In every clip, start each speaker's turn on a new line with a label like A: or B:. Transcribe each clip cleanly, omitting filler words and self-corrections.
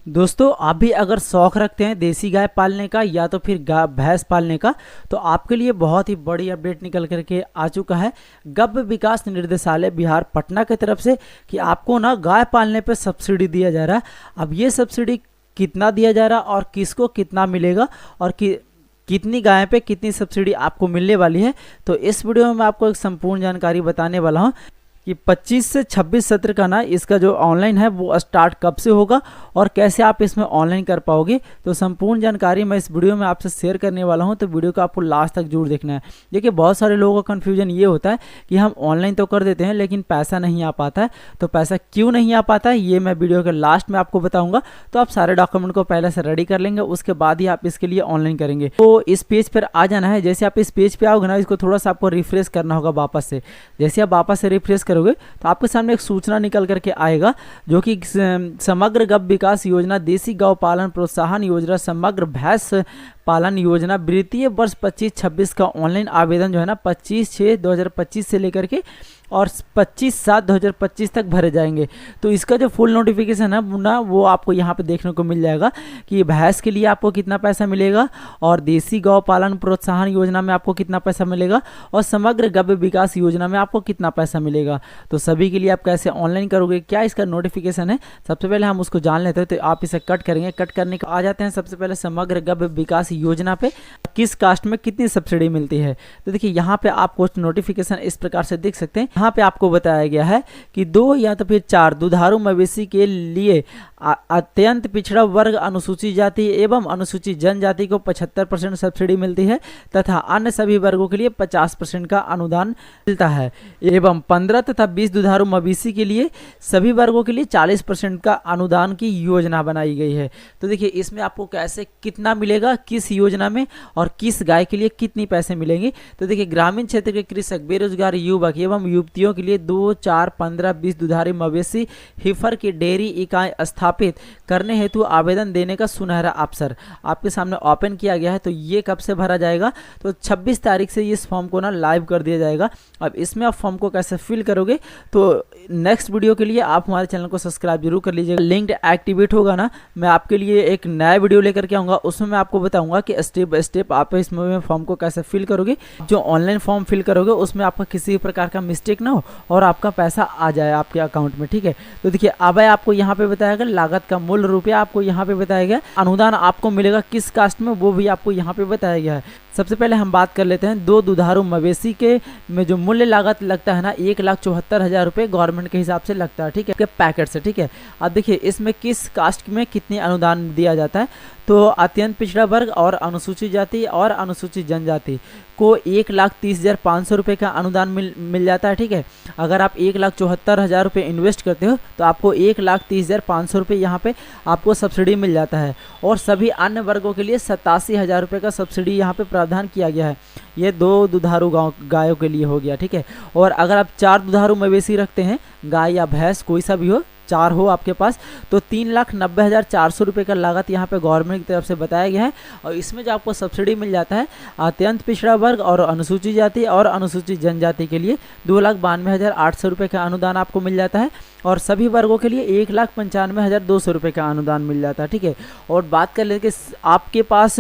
A: दोस्तों आप भी अगर शौक रखते हैं देसी गाय पालने का या तो फिर भैंस पालने का, तो आपके लिए बहुत ही बड़ी अपडेट निकल करके आ चुका है गव्य विकास निर्देशालय बिहार पटना की तरफ से कि आपको ना गाय पालने पे सब्सिडी दिया जा रहा है। अब ये सब्सिडी कितना दिया जा रहा है और किसको कितना मिलेगा और कितनी गाय पे कितनी सब्सिडी आपको मिलने वाली है, तो इस वीडियो में मैं आपको एक संपूर्ण जानकारी बताने वाला हूँ कि 25 से 26 सत्र का ना इसका जो ऑनलाइन है वो स्टार्ट कब से होगा और कैसे आप इसमें ऑनलाइन कर पाओगे। तो संपूर्ण जानकारी मैं इस वीडियो में आपसे शेयर करने वाला हूं, तो वीडियो को आपको लास्ट तक जरूर देखना है। देखिए बहुत सारे लोगों का कन्फ्यूजन ये होता है कि हम ऑनलाइन तो कर देते हैं लेकिन पैसा नहीं आ पाता है। तो पैसा क्यों नहीं आ पाता है ये मैं वीडियो के लास्ट में आपको बताऊँगा। तो आप सारे डॉक्यूमेंट को पहले से रेडी कर लेंगे, उसके बाद ही आप इसके लिए ऑनलाइन करेंगे। तो इस पेज पर आ जाना है। जैसे आप इस पेज पर आओगे ना, इसको थोड़ा सा आपको रिफ्रेश करना होगा वापस से। जैसे आप वापस से रिफ्रेश करोगे तो आपके सामने एक सूचना निकल करके आएगा जो कि समग्र गव्य विकास योजना, देसी गौ पालन प्रोत्साहन योजना, समग्र भैंस पालन योजना वित्तीय वर्ष 25-26 का ऑनलाइन आवेदन जो है ना 25/6/2025 से लेकर के और 25/7/2025 तक भरे जाएंगे। तो इसका जो फुल नोटिफिकेशन है ना वो आपको यहाँ पे देखने को मिल जाएगा कि भैंस के लिए आपको कितना पैसा मिलेगा और देसी गौ पालन प्रोत्साहन योजना में आपको कितना पैसा मिलेगा और समग्र गव्य विकास योजना में आपको कितना पैसा मिलेगा। तो सभी के लिए आप कैसे ऑनलाइन करोगे, क्या इसका नोटिफिकेशन है, सबसे पहले हम उसको जान लेते हैं। तो आप इसे कट करेंगे, कट करने के आ जाते हैं सबसे पहले समग्र गव्य विकास योजना पे किस कास्ट में कितनी सब्सिडी मिलती है। तो देखिए यहाँ पे आपको नोटिफिकेशन इस प्रकार से दिख सकते हैं। यहाँ पे आपको बताया गया है कि 2 या तो फिर 4 दुधारू मवेशी के लिए अत्यंत पिछड़ा वर्ग, अनुसूचित जाति एवं अनुसूचित जनजाति को 75% सब्सिडी मिलती है तथा अन्य सभी वर्गों के लिए 50% का अनुदान मिलता है एवं 15 तथा 20 दुधारू मवेशी के लिए सभी वर्गों के लिए 40% का अनुदान की योजना बनाई गई है। तो देखिए इसमें आपको कैसे कितना मिलेगा, किस योजना में और किस गाय के लिए कितनी पैसे मिलेंगे। तो देखिए ग्रामीण क्षेत्र के कृषक, बेरोजगार युवक एवं युवतियों के लिए 2, 4, 15, 20 दुधारू मवेशी हिफर की डेयरी इकाई स्थापित करने हेतु आवेदन देने का सुनहरा अवसर आपके सामने ओपन किया गया है। तो ये कब से भरा जाएगा, तो 26 तारीख से इस फॉर्म को ना लाइव कर दिया जाएगा। अब इसमें आप फॉर्म को कैसे फिल करोगे, तो नेक्स्ट वीडियो के लिए आप हमारे चैनल को सब्सक्राइब जरूर कर लीजिएगा। लिंक एक्टिवेट होगा ना, मैं आपके लिए एक नया वीडियो लेकर के आऊँगा, उसमें मैं आपको बताऊँगा कि स्टेप बाय स्टेप आप इसमें फॉर्म को कैसे फिल करोगे। जो ऑनलाइन फॉर्म फिल करोगे उसमें आपका किसी प्रकार का मिस्टेक ना हो और आपका पैसा आ जाए आपके अकाउंट में, ठीक है। तो देखिए अब आपको यहाँ पे बताया गया लागत का मूल रुपया, आपको यहाँ पे बताया गया अनुदान आपको मिलेगा किस कास्ट में वो भी आपको यहाँ पे बताया गया है। सबसे पहले हम बात कर लेते हैं 2 दुधारू मवेशी के में जो मूल्य लागत लगता है ना 1,74,000 रुपये गवर्नमेंट के हिसाब से लगता है, ठीक है, पैकेट से, ठीक है। अब देखिए इसमें किस कास्ट में कितनी अनुदान दिया जाता है। तो अत्यंत पिछड़ा वर्ग और अनुसूचित जाति और अनुसूचित जनजाति को 1,30,500 रुपये का अनुदान मिल जाता है, ठीक है। अगर आप 1,74,000 रुपये इन्वेस्ट करते हो तो आपको 1,30,500 रुपये यहाँ पे आपको सब्सिडी मिल जाता है और सभी अन्य वर्गों के लिए 87,000 रुपये का सब्सिडी यहाँ पे प्रावधान किया गया है। ये 2 दुधारू गायों के लिए हो गया, ठीक है। और अगर आप 4 दुधारू मवेशी रखते हैं, गाय या भैंस कोई सा भी हो, 4 हो आपके पास, तो 3,90,400 रुपये का लागत यहाँ पे गवर्नमेंट की तरफ से बताया गया है। और इसमें जो आपको सब्सिडी मिल जाता है अत्यंत पिछड़ा वर्ग और अनुसूचित जाति और अनुसूचित जनजाति के लिए 2,92,800 रुपये का अनुदान आपको मिल जाता है और सभी वर्गों के लिए 1,95,200 रुपये का अनुदान मिल जाता है, ठीक है। और बात कर लेते आपके पास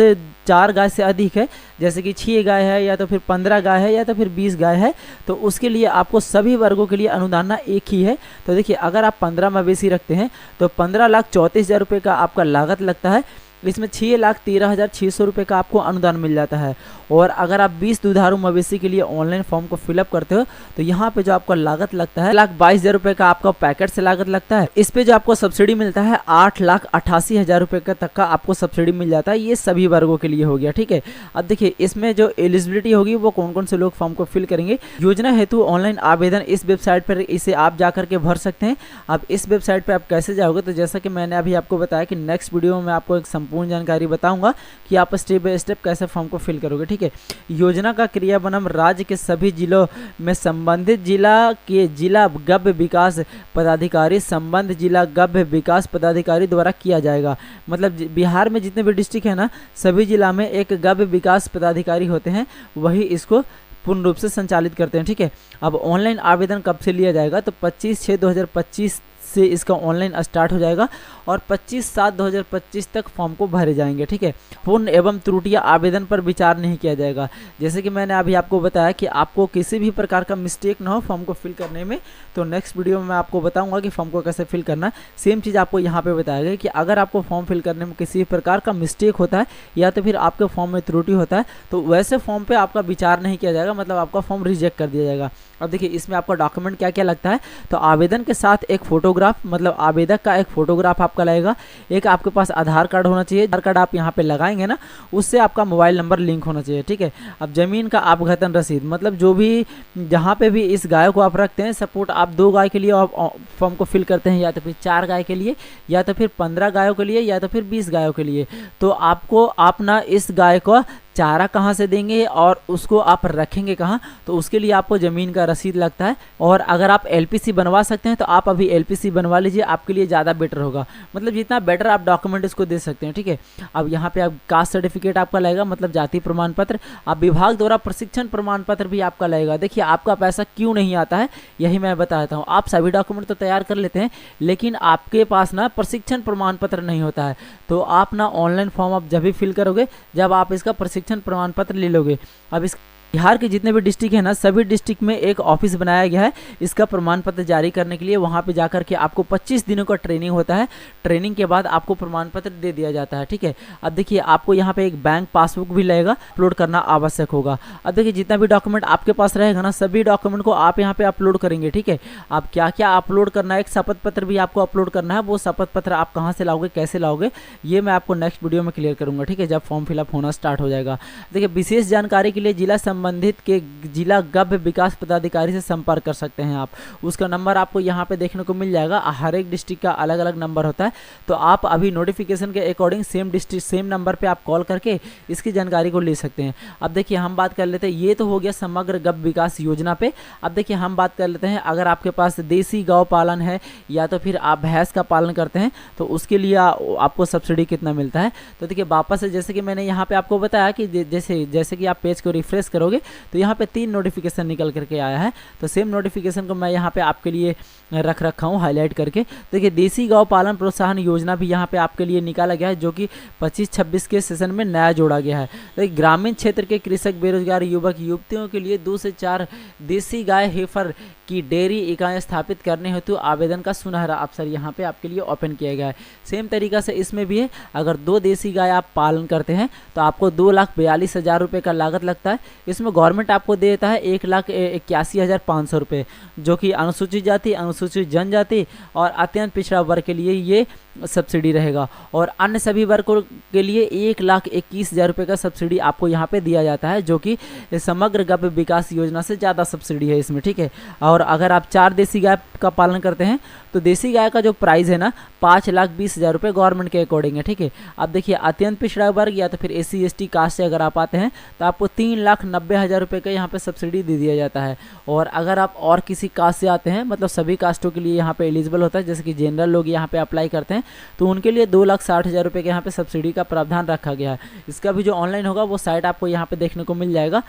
A: 4 गाय से अधिक है, जैसे कि 6 गाय है या तो फिर 15 गाय है या तो फिर 20 गाय है, तो उसके लिए आपको सभी वर्गों के लिए अनुदान ना एक ही है। तो देखिए अगर आप 15 मवेशी रखते हैं तो 15,34,000 रुपये का आपका लागत लगता है। इसमें 6,13,600 रुपये का आपको अनुदान मिल जाता है। और अगर आप 20 दुधारू मवेशी के लिए ऑनलाइन फॉर्म को फिलअप करते हो तो यहाँ पे जो आपका लागत लगता है 1,22,000 रुपये का आपका पैकेट से लागत लगता है। इस पे जो आपको सब्सिडी मिलता है 8,88,000 रुपये का तक का आपको सब्सिडी मिल जाता है। ये सभी वर्गों के लिए हो गया, ठीक है। अब देखिए इसमें जो एलिजिबिलिटी होगी वो कौन कौन से लोग फॉर्म को फिल करेंगे। योजना हेतु ऑनलाइन आवेदन इस वेबसाइट पर इसे आप जा करके भर सकते हैं। अब इस वेबसाइट पर आप कैसे जाओगे, तो जैसा कि मैंने अभी आपको बताया कि नेक्स्ट वीडियो में आपको एक संपूर्ण जानकारी बताऊंगा कि आप स्टेप बाय स्टेप कैसे फॉर्म को फिल करोगे, ठीक है। योजना का क्रियान्वयन राज्य के सभी जिलों में संबंधित जिला के जिला गव्य विकास पदाधिकारी, संबंध जिला गव्य विकास पदाधिकारी द्वारा किया जाएगा। मतलब बिहार में जितने भी डिस्ट्रिक्ट है ना, सभी जिला में एक गव्य विकास पदाधिकारी होते हैं, वही इसको पूर्ण रूप से संचालित करते हैं, ठीक है। अब ऑनलाइन आवेदन कब से लिया जाएगा, तो 25/6/2025 से इसका ऑनलाइन स्टार्ट हो जाएगा और 25/7/2025 तक फॉर्म को भरे जाएंगे। ठीक है, पूर्ण एवं त्रुटियां आवेदन पर विचार नहीं किया जाएगा। जैसे कि मैंने अभी आपको बताया कि आपको किसी भी प्रकार का मिस्टेक ना हो फॉर्म को फिल करने में, तो नेक्स्ट वीडियो में मैं आपको बताऊंगा कि फॉर्म को कैसे फिल करना। सेम चीज़ आपको यहाँ पे बताया गया कि अगर आपको फॉर्म फिल करने में किसी प्रकार का मिस्टेक होता है या तो फिर आपके फॉर्म में त्रुटि होता है तो वैसे फॉर्म पे आपका विचार नहीं किया जाएगा, मतलब आपका फॉर्म रिजेक्ट कर दिया जाएगा। अब देखिए इसमें आपका डॉक्यूमेंट क्या क्या लगता है, तो आवेदन के साथ एक फोटोग्राफ, मतलब आवेदक का एक फोटोग्राफ आपका लगेगा, एक आपके पास आधार कार्ड होना चाहिए, आधार कार्ड आप यहाँ पे लगाएंगे ना, उससे आपका मोबाइल नंबर लिंक होना चाहिए। ठीक है, अब जमीन का आपघतन रसीद, मतलब जो भी जहाँ पे भी इस गाय को आप रखते हैं, सपोर्ट आप 2 गाय के लिए आप फॉर्म को फिल करते हैं, या तो फिर 4 गाय के लिए, या तो फिर 15 गायों के लिए, या तो फिर 20 गायों के लिए, तो आपको आप ना इस गाय को चारा कहाँ से देंगे और उसको आप रखेंगे कहाँ, तो उसके लिए आपको ज़मीन का रसीद लगता है। और अगर आप एलपीसी बनवा सकते हैं तो आप अभी एलपीसी बनवा लीजिए, आपके लिए ज़्यादा बेटर होगा, मतलब जितना बेटर आप डॉक्यूमेंट इसको दे सकते हैं। ठीक है, अब यहाँ पे आप कास्ट सर्टिफिकेट आपका लगेगा, मतलब जाति प्रमाण पत्र, अब विभाग द्वारा प्रशिक्षण प्रमाण पत्र भी आपका लगेगा। देखिए आपका पैसा क्यों नहीं आता है यही मैं बताता हूँ। आप सभी डॉक्यूमेंट तो तैयार कर लेते हैं लेकिन आपके पास ना प्रशिक्षण प्रमाण पत्र नहीं होता है, तो आप ना ऑनलाइन फॉर्म आप जब भी फिल करोगे जब आप इसका प्रशिक्षण प्रमाण पत्र ले लोगे। अब इस बिहार के जितने भी डिस्ट्रिक्ट है ना, सभी डिस्ट्रिक्ट में एक ऑफिस बनाया गया है इसका प्रमाण पत्र जारी करने के लिए। वहां पे जाकर के आपको 25 दिनों का ट्रेनिंग होता है, ट्रेनिंग के बाद आपको प्रमाण पत्र दे दिया जाता है। ठीक है, अब देखिए आपको यहाँ पे एक बैंक पासबुक भी लगेगा, अपलोड करना आवश्यक होगा। अब देखिए जितना भी डॉक्यूमेंट आपके पास रहेगा ना, सभी डॉक्यूमेंट को आप यहाँ पे अपलोड करेंगे। ठीक है, आप क्या क्या अपलोड करना है, एक शपथ पत्र भी आपको अपलोड करना है, वो शपथ पत्र आप कहाँ से लाओगे, कैसे लाओगे, ये मैं आपको नेक्स्ट वीडियो में क्लियर करूंगा। ठीक है, जब फॉर्म फिलअप होना स्टार्ट हो जाएगा। देखिए विशेष जानकारी के लिए जिला संबंधित के जिला गव्य विकास पदाधिकारी से संपर्क कर सकते हैं आप, उसका नंबर आपको यहाँ पे देखने को मिल जाएगा। हर एक डिस्ट्रिक्ट का अलग अलग नंबर होता है, तो आप अभी नोटिफिकेशन के according same district same number पे आप कॉल करके इसकी जानकारी को ले सकते हैं। अब देखिए हम बात कर लेते हैं, ये तो हो गया समग्र गव्य विकास योजना पे। अब देखिए हम बात कर लेते हैं, अगर आपके पास देसी गौ पालन है या तो फिर आप भैंस का पालन करते हैं तो उसके लिए आपको सब्सिडी कितना मिलता है। तो देखिए वापस से जैसे कि मैंने यहाँ पे आपको बताया कि जैसे कि आप पेज को रिफ्रेश करोगे तो यहाँ पे 3 नोटिफिकेशन निकल करके आया है, तो सेम नोटिफिकेशन को मैं यहाँ पे आपके लिए रख रखा हूँ हाईलाइट करके। देखिए देसी गौ पालन प्रोत्साहन योजना भी यहाँ पे आपके लिए निकाला गया है, जो कि 25-26 के सेशन में नया जोड़ा गया है। तो ग्रामीण क्षेत्र के कृषक बेरोजगार युवक युवतियों के लिए 2 से 4 देसी गाय हेफर की डेयरी इकाई स्थापित करने हेतु आवेदन का सुनहरा अवसर यहाँ पे आपके लिए ओपन किया गया है। सेम तरीका से इसमें भी है, अगर 2 देसी गाय आप पालन करते हैं तो आपको 2,42,000 रुपये का लागत लगता है। इसमें गवर्नमेंट आपको देता है 1,81,500 रुपये, जो कि अनुसूचित जाति, अनुसूचित जनजाति और अत्यंत पिछड़ा वर्ग के लिए ये सब्सिडी रहेगा। और अन्य सभी वर्गों के लिए 1,21,000 रुपये का सब्सिडी आपको यहाँ पे दिया जाता है, जो कि समग्र गव्य विकास योजना से ज़्यादा सब्सिडी है इसमें। ठीक है, और अगर आप 4 देसी गाय का पालन करते हैं तो देसी गाय का जो प्राइस है ना 5,20,000 रुपये गवर्नमेंट के अकॉर्डिंग है। ठीक है, अब देखिए अत्यंत पिछड़ा वर्ग या तो फिर SC ST कास्ट से अगर आप आते हैं तो आपको 3,90,000 रुपये का यहाँ पे सब्सिडी दे दिया जाता है। और अगर आप और किसी कास्ट से आते हैं, मतलब सभी कास्टों के लिए यहाँ पे एलिजिबल होता है, जैसे कि जनरल लोग यहाँ पे अप्लाई करते हैं तो उनके लिए 2,60,000 रुपये के यहाँ पे सब्सिडी का प्रावधान रखा गया है। इसका भी जो ऑनलाइन होगा वो साइट आपको यहाँ पे देखने को मिल जाएगा।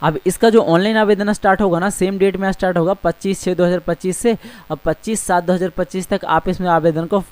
A: अब इसका जो ऑनलाइन आवेदन स्टार्ट होगा ना, सेम डेट में स्टार्ट होगा 25/6/2025 से, अब 25/7/2025 तक आप इसमें आवेदन को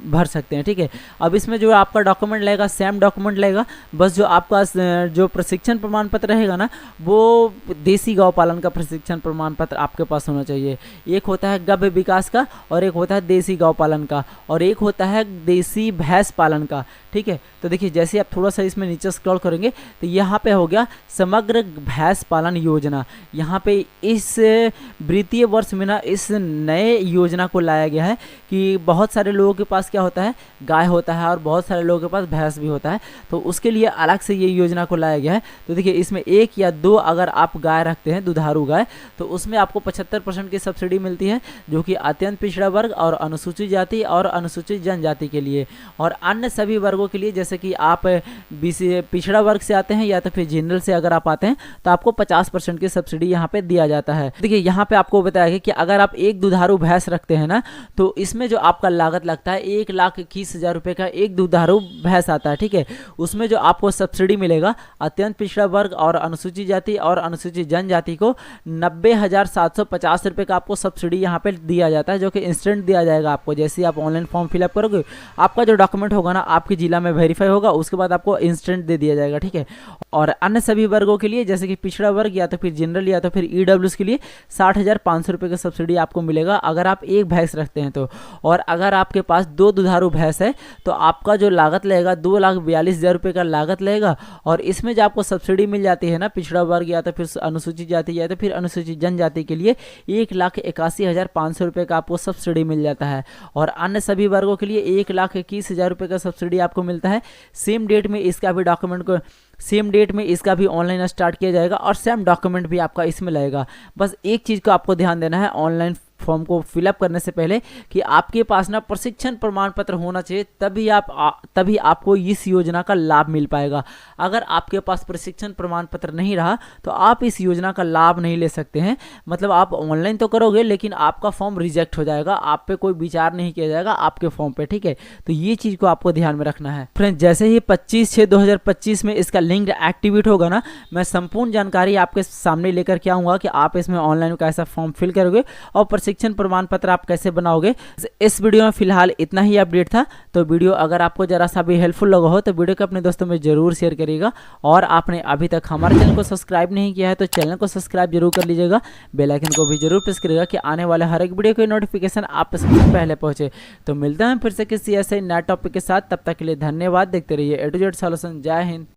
A: भर सकते हैं। ठीक है, अब इसमें जो आपका डॉक्यूमेंट लगेगा सेम डॉक्यूमेंट लगेगा, बस जो आपका जो प्रशिक्षण प्रमाण पत्र रहेगा ना वो देसी गौ पालन का प्रशिक्षण प्रमाण पत्र आपके पास होना चाहिए। एक होता है गव्य विकास का और एक होता है देसी गौ पालन का और एक होता है देसी भैंस पालन का। ठीक है, तो देखिए जैसे आप थोड़ा सा इसमें नीचे स्क्रॉल करेंगे तो यहाँ पे हो गया समग्र भैंस पालन योजना। यहाँ पे इस वित्तीय वर्ष में ना इस नए योजना को लाया गया है कि बहुत सारे लोगों के पास क्या होता है, गाय होता है और बहुत सारे लोगों के पास भैंस भी होता है, तो उसके लिए अलग से ये योजना को लाया गया है। तो देखिए इसमें 1 या 2 अगर आप गाय रखते हैं, दुधारू गाय, तो उसमें आपको 75% की सब्सिडी मिलती है, जो कि अत्यंत पिछड़ा वर्ग और अनुसूचित जाति और अनुसूचित जनजाति के लिए। और अन्य सभी वर्गों के लिए, जैसे कि आप पिछड़ा वर्ग से आते हैं या तो फिर जनरल से अगर आप आते हैं तो आपको आपको 50% की सब्सिडी यहाँ पे दिया जाता है। देखिए यहाँ पे आपको बताया गया कि अगर आप एक दुधारू भैंस रखते हैं ना, तो इसमें जो आपका लागत लगता है 1,21,000 रुपये का एक दुधारू भैंस आता है, ठीक है। उसमें जो आपको सब्सिडी मिलेगा, अत्यंत पिछड़ा वर्ग और अनुसूचित जाति और अनुसूचित जनजाति को 90,750 रुपये का आपको सब्सिडी यहाँ पे दिया जाता है, जो कि इंस्टेंट दिया जाएगा आपको। जैसे ही आप ऑनलाइन फॉर्म फिलअप करोगे, आपका जो डॉक्यूमेंट होगा ना आपके जिला में वेरीफाई होगा, उसके बाद आपको इंस्टेंट दे दिया जाएगा, ठीक है। और अन्य सभी वर्गों के लिए जैसे कि पिछड़ा वर्ग या तो फिर जनरल या तो फिर ईडब्ल्यूएस के लिए 60,500 रुपये का सब्सिडी आपको मिलेगा अगर आप एक भैंस रखते हैं तो। और अगर आपके पास 2 दुधारू भैंस है तो आपका जो लागत लगेगा 2,42,000 रुपये का लागत लगेगा। और इसमें जो आपको सब्सिडी मिल जाती है ना पिछड़ा वर्ग या तो फिर अनुसूचित जाति या तो फिर अनुसूचित जनजाति के लिए 1,81,500 रुपये का आपको सब्सिडी मिल जाता है। और अन्य सभी वर्गों के लिए 1,21,000 रुपये का सब्सिडी आपको मिलता है। सेम डेट में इसका भी ऑनलाइन स्टार्ट किया जाएगा और सेम डॉक्यूमेंट भी आपका इसमें लगेगा। बस एक चीज़ को आपको ध्यान देना है ऑनलाइन फॉर्म को फिलअप करने से पहले कि आपके पास ना प्रशिक्षण प्रमाण पत्र होना चाहिए, तभी आपको इस योजना का लाभ मिल पाएगा। अगर आपके पास प्रशिक्षण प्रमाण पत्र नहीं रहा तो आप इस योजना का लाभ नहीं ले सकते हैं। मतलब आप ऑनलाइन तो करोगे लेकिन आपका फॉर्म रिजेक्ट हो जाएगा, आप पे कोई विचार नहीं किया जाएगा आपके फॉर्म पे, ठीक है। तो ये चीज़ को आपको ध्यान में रखना है। फ्रेंड्स, जैसे ही 25/6/2025 में इसका लिंक एक्टिवेट होगा ना, मैं संपूर्ण जानकारी आपके सामने लेकर के आऊँगा कि आप इसमें ऑनलाइन कैसा फॉर्म फिल करोगे और प्रशिक्षण प्रमाण पत्र आप कैसे बनाओगे। इस वीडियो में फिलहाल इतना ही अपडेट था। तो वीडियो अगर आपको जरा सा भी हेल्पफुल लगा हो तो वीडियो को अपने दोस्तों में जरूर शेयर करिएगा। और आपने अभी तक हमारे चैनल को सब्सक्राइब नहीं किया है तो चैनल को सब्सक्राइब जरूर कर लीजिएगा, बेल आइकन को भी जरूर प्रेस करिएगा कि आने वाले हर एक वीडियो की नोटिफिकेशन आप तक सबसे पहले पहुंचे। तो मिलते हैं फिर से किसी ऐसे नए टॉपिक के साथ, तब तक के लिए धन्यवाद। देखते रहिए A to Z सॉल्यूशन। जय हिंद।